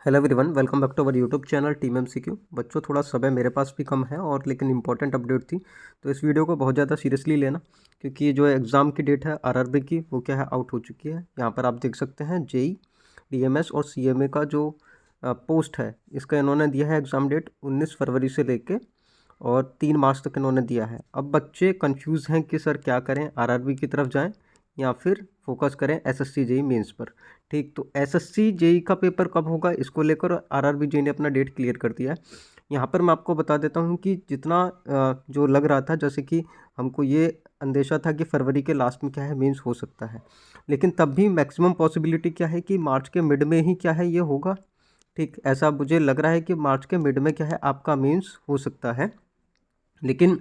Hello everyone, welcome back to our YouTube channel team MCQ. बच्चों, थोड़ा समय मेरे पास भी कम है और लेकिन इंपॉर्टेंट अपडेट थी, तो इस वीडियो को बहुत ज़्यादा सीरियसली लेना, क्योंकि जो एग्ज़ाम की डेट है आरआरबी की वो क्या है, आउट हो चुकी है। यहाँ पर आप देख सकते हैं जेई, डीएमएस और सीएमए का जो पोस्ट है, इसका इन्होंने दिया है एग्ज़ाम डेट 19 फरवरी से लेके और 3 मार्च तक इन्होंने दिया है। अब बच्चे कंफ्यूज हैं कि सर क्या करें, आरआरबी की तरफ जाएं या फिर फोकस करें एसएससी जेई मेंस पर। ठीक, तो एसएससी जेई का पेपर कब होगा, इसको लेकर आरआरबी जेई ने अपना डेट क्लियर कर दिया है। यहाँ पर मैं आपको बता देता हूँ कि जितना जो लग रहा था, जैसे कि हमको ये अंदेशा था कि फरवरी के लास्ट में क्या है मेंस हो सकता है, लेकिन तब भी मैक्सिमम पॉसिबिलिटी क्या है कि मार्च के मिड में ही क्या है ये होगा। ठीक, ऐसा मुझे लग रहा है कि मार्च के मिड में क्या है आपका मेंस हो सकता है, लेकिन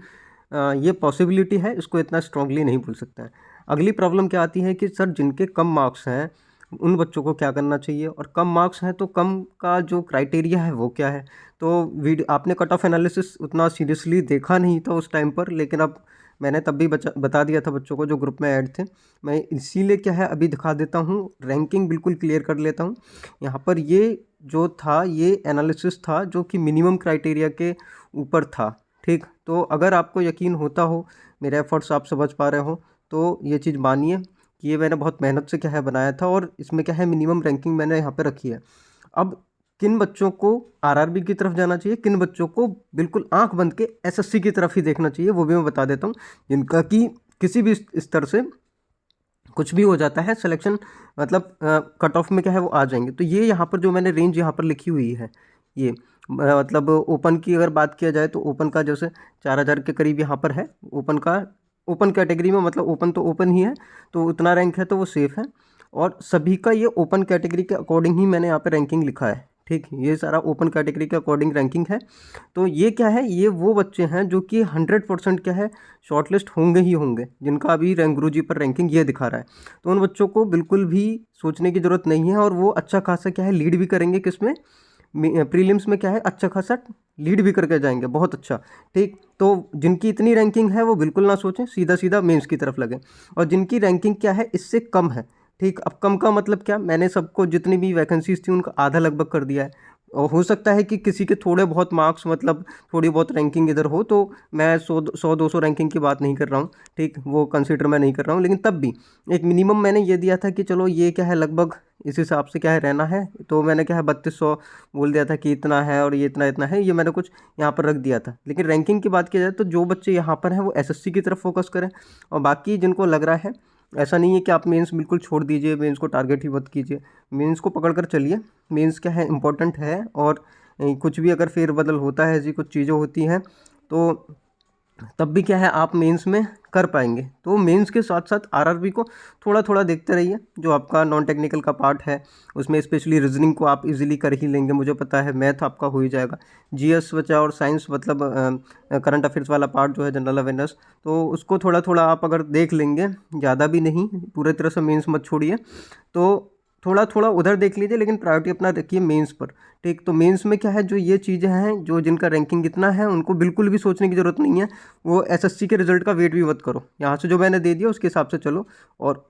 ये पॉसिबिलिटी है, इसको इतना स्ट्रांगली नहीं बोल सकता है। अगली प्रॉब्लम क्या आती है कि सर जिनके कम मार्क्स हैं उन बच्चों को क्या करना चाहिए, और कम मार्क्स हैं तो कम का जो क्राइटेरिया है वो क्या है। तो वीडियो आपने कट ऑफ एनालिसिस उतना सीरियसली देखा नहीं था उस टाइम पर, लेकिन अब मैंने तब भी बता दिया था बच्चों को जो ग्रुप में ऐड थे। मैं इसीलिए क्या है अभी दिखा देता हूँ, रैंकिंग बिल्कुल क्लियर कर लेता हूँ। यहाँ पर ये जो था ये एनालिसिस था जो कि मिनिमम क्राइटेरिया के ऊपर था। ठीक, तो अगर आपको यकीन होता हो, मेरे एफर्ट्स आप समझ पा रहे हो, तो ये चीज़ मानिए कि ये मैंने बहुत मेहनत से क्या है बनाया था और इसमें क्या है मिनिमम रैंकिंग मैंने यहाँ पे रखी है। अब किन बच्चों को आरआरबी की तरफ जाना चाहिए, किन बच्चों को बिल्कुल आंख बंद के एसएससी की तरफ ही देखना चाहिए, वो भी मैं बता देता हूँ। जिनका कि किसी भी स्तर से कुछ भी हो जाता है सिलेक्शन, मतलब कट ऑफ में क्या है वो आ जाएंगे। तो ये यहाँ पर जो मैंने रेंज यहाँ पर लिखी हुई है, ये मतलब ओपन की अगर बात किया जाए तो ओपन का जैसे 4000 के करीब यहाँ पर है ओपन का। ओपन कैटेगरी में मतलब ओपन तो ओपन ही है, तो उतना रैंक है तो वो सेफ़ है। और सभी का ये ओपन कैटेगरी के अकॉर्डिंग ही मैंने यहाँ पे रैंकिंग लिखा है। ठीक, ये सारा ओपन कैटेगरी के अकॉर्डिंग रैंकिंग है। तो ये क्या है, ये वो बच्चे हैं जो कि 100% क्या है शॉर्टलिस्ट होंगे ही होंगे, जिनका अभी रैंक गुरुजी पर रैंकिंग ये दिखा रहा है। तो उन बच्चों को बिल्कुल भी सोचने की ज़रूरत नहीं है, और वो अच्छा खासा क्या है लीड भी करेंगे, किसमें, प्रीलिम्स में क्या है अच्छा खासा लीड भी करके जाएंगे, बहुत अच्छा। ठीक, तो जिनकी इतनी रैंकिंग है वो बिल्कुल ना सोचें, सीधा सीधा मेंस की तरफ लगें। और जिनकी रैंकिंग क्या है इससे कम है, ठीक, अब कम का मतलब क्या, मैंने सबको जितनी भी वैकेंसीज थी उनका आधा लगभग कर दिया है। और हो सकता है कि किसी के थोड़े बहुत मार्क्स, मतलब थोड़ी बहुत रैंकिंग इधर हो, तो मैं 100-200 रैंकिंग की बात नहीं कर रहा हूँ। ठीक, वो कंसिडर मैं नहीं कर रहा हूँ, लेकिन तब भी एक मिनिमम मैंने ये दिया था कि चलो ये क्या है लगभग इस हिसाब से क्या है रहना है। तो मैंने क्या है 3200 बोल दिया था कि इतना है, और ये इतना इतना है, ये मैंने कुछ यहाँ पर रख दिया था। लेकिन रैंकिंग की बात की जाए तो जो बच्चे यहाँ पर हैं वो एसएससी की तरफ फोकस करें, और बाकी जिनको लग रहा है, ऐसा नहीं है कि आप मेंस बिल्कुल छोड़ दीजिए, मेंस को टारगेट ही मत कीजिए, मेंस को पकड़ कर चलिए। मेंस क्या है इम्पोर्टेंट है, और कुछ भी अगर फेरबदल होता है, ऐसी कुछ चीज़ें होती हैं, तो तब भी क्या है आप मेंस में कर पाएंगे। तो मेंस के साथ साथ आरआरबी को थोड़ा थोड़ा देखते रहिए। जो आपका नॉन टेक्निकल का पार्ट है उसमें स्पेशली रीजनिंग को आप इजीली कर ही लेंगे, मुझे पता है। मैथ आपका हो ही जाएगा, जीएस बचा, और साइंस मतलब करंट अफेयर्स वाला पार्ट जो है जनरल अवेयरनेस, तो उसको थोड़ा थोड़ा आप अगर देख लेंगे, ज़्यादा भी नहीं, पूरे तरह से मेंस मत छोड़िए, तो थोड़ा थोड़ा उधर देख लीजिए, लेकिन प्रायोरिटी अपना रखिए मेंस पर। ठीक, तो मेंस में क्या है, जो ये चीज़ें हैं, जो जिनका रैंकिंग इतना है उनको बिल्कुल भी सोचने की ज़रूरत नहीं है। वो एसएससी के रिजल्ट का वेट भी मत करो, यहाँ से जो मैंने दे दिया उसके हिसाब से चलो। और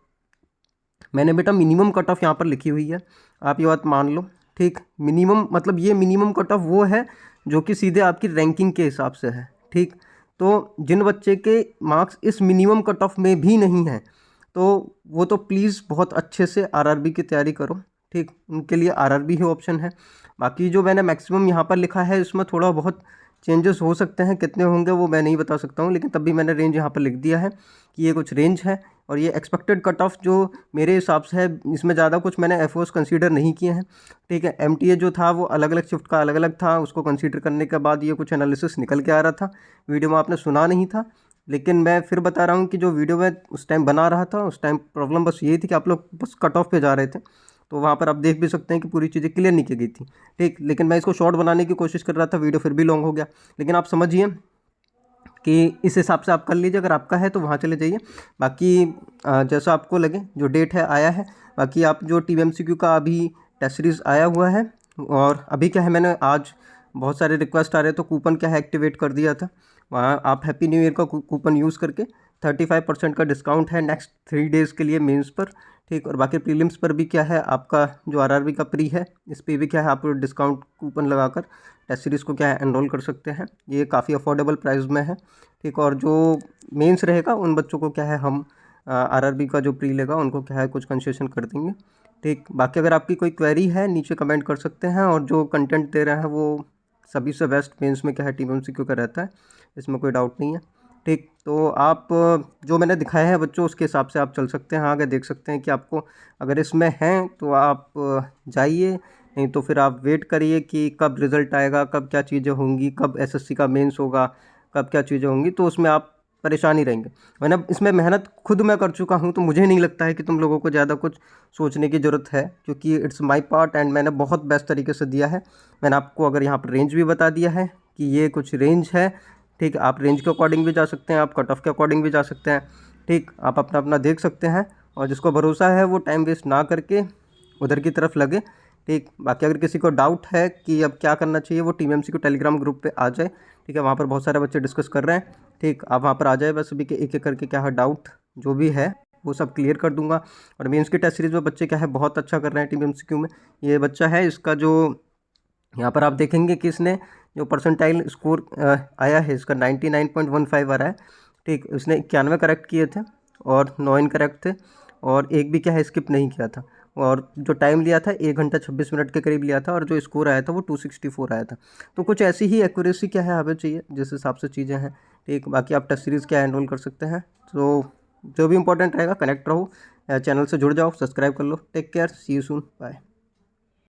मैंने बेटा मिनिमम कट ऑफ यहाँ पर लिखी हुई है, आप ये बात मान लो। ठीक, मिनिमम मतलब ये मिनिमम कट ऑफ वो है जो कि सीधे आपकी रैंकिंग के हिसाब से है। ठीक, तो जिन बच्चे के मार्क्स इस मिनिमम कट ऑफ में भी नहीं हैं, तो वो तो प्लीज़ बहुत अच्छे से आरआरबी की तैयारी करो। ठीक, उनके लिए आरआरबी ही ऑप्शन है। बाकी जो मैंने मैक्सिमम यहाँ पर लिखा है इसमें थोड़ा बहुत चेंजेस हो सकते हैं, कितने होंगे वो मैं नहीं बता सकता हूँ, लेकिन तब भी मैंने रेंज यहाँ पर लिख दिया है कि ये कुछ रेंज है। और ये एक्सपेक्टेड कट ऑफ जो मेरे हिसाब से है, इसमें ज़्यादा कुछ मैंने एफओस कंसीडर नहीं किए हैं। ठीक है, एमटीए जो था वो अलग अलग शिफ्ट का अलग अलग था, उसको कंसीडर करने के बाद ये कुछ एनालिसिस निकल के आ रहा था। वीडियो में आपने सुना नहीं था, लेकिन मैं फिर बता रहा हूँ कि जो वीडियो में उस टाइम बना रहा था, उस टाइम प्रॉब्लम बस यही थी कि आप लोग बस कट ऑफ पे जा रहे थे, तो वहाँ पर आप देख भी सकते हैं कि पूरी चीज़ें क्लियर नहीं की गई थी। ठीक, लेकिन मैं इसको शॉर्ट बनाने की कोशिश कर रहा था, वीडियो फिर भी लॉन्ग हो गया। लेकिन आप समझिए कि इस हिसाब से आप कर लीजिए, अगर आपका है तो वहाँ चले जाइए। बाकी जैसा आपको लगे, जो डेट है आया है। बाकी आप जो टीएमसीक्यू का अभी टेस्ट सीरीज़ आया हुआ है, और अभी क्या है मैंने आज बहुत सारे रिक्वेस्ट आ रहे तो कूपन क्या है एक्टिवेट कर दिया था, वहाँ आप हैप्पी न्यू ईयर का कूपन यूज़ करके 35% का डिस्काउंट है नेक्स्ट 3 डेज़ के लिए मेंस पर, ठीक। और बाकी प्रीलिम्स पर भी क्या है, आपका जो आरआरबी का प्री है इस पर भी क्या है, आप डिस्काउंट कूपन लगाकर टेस्ट सीरीज़ को क्या है एनरोल कर सकते हैं। ये काफ़ी अफोर्डेबल प्राइस में है, ठीक। और जो मेंस रहेगा उन बच्चों को क्या है हम आरआरबी का जो प्री लेगा उनको क्या है कुछ कंसेशन कर देंगे, ठीक। बाकी अगर आपकी कोई क्वेरी है नीचे कमेंट कर सकते हैं, और जो कंटेंट दे रहे हैं वो सभी से बेस्ट मेंस में क्या है टीम एमसीक्यू का रहता है, इसमें कोई डाउट नहीं है, ठीक। तो आप जो मैंने दिखाया है बच्चों उसके हिसाब से आप चल सकते हैं। आगे देख सकते हैं कि आपको अगर इसमें हैं तो आप जाइए, नहीं तो फिर आप वेट करिए कि कब रिज़ल्ट आएगा, कब क्या चीज़ें होंगी, कब एसएससी का मेंस होगा, कब क्या चीज़ें होंगी, तो उसमें आप परेशान ही रहेंगे। मैंने इसमें मेहनत खुद मैं कर चुका हूँ, तो मुझे नहीं लगता है कि तुम लोगों को ज़्यादा कुछ सोचने की ज़रूरत है, क्योंकि इट्स माय पार्ट एंड मैंने बहुत बेस्ट तरीके से दिया है। मैंने आपको अगर यहाँ पर रेंज भी बता दिया है कि ये कुछ रेंज है, ठीक। आप रेंज के अकॉर्डिंग भी जा सकते हैं, आप कट ऑफ के अकॉर्डिंग भी जा सकते हैं, ठीक। आप अपना अपना देख सकते हैं, और जिसको भरोसा है वो टाइम वेस्ट ना करके उधर की तरफ लगे, ठीक। बाकी अगर किसी को डाउट है कि अब क्या करना चाहिए, वो टीम एमसीक्यू टेलीग्राम ग्रुप पे आ जाए, ठीक है। वहाँ पर बहुत सारे बच्चे डिस्कस कर रहे हैं, ठीक। आप वहाँ पर आ जाए, बस अभी के एक एक करके क्या है डाउट जो भी है वो सब क्लियर कर दूंगा। और मेंस की टेस्ट सीरीज़ में बच्चे क्या है बहुत अच्छा कर रहे हैं टीम एमसीक्यू में। ये बच्चा है, इसका जो यहाँ पर आप देखेंगे कि इसने जो परसेंटाइल स्कोर आया है इसका 99.15 आ रहा है, ठीक। उसने 91 करेक्ट किए थे और 9 इनकरेक्ट थे, और एक भी क्या है स्किप नहीं किया था। और जो टाइम लिया था 1 घंटा 26 मिनट के करीब लिया था, और जो स्कोर आया था वो 264 आया था। तो कुछ ऐसी ही एक्यूरेसी क्या है हमें चाहिए जिस हिसाब से चीज़ें हैं, ठीक। बाकी आप टेस्ट सीरीज़ क्या एनरोल कर सकते हैं। तो जो भी इंपॉर्टेंट रहेगा कनेक्ट रहो, चैनल से जुड़ जाओ, सब्सक्राइब कर लो। Take care, see you soon, bye.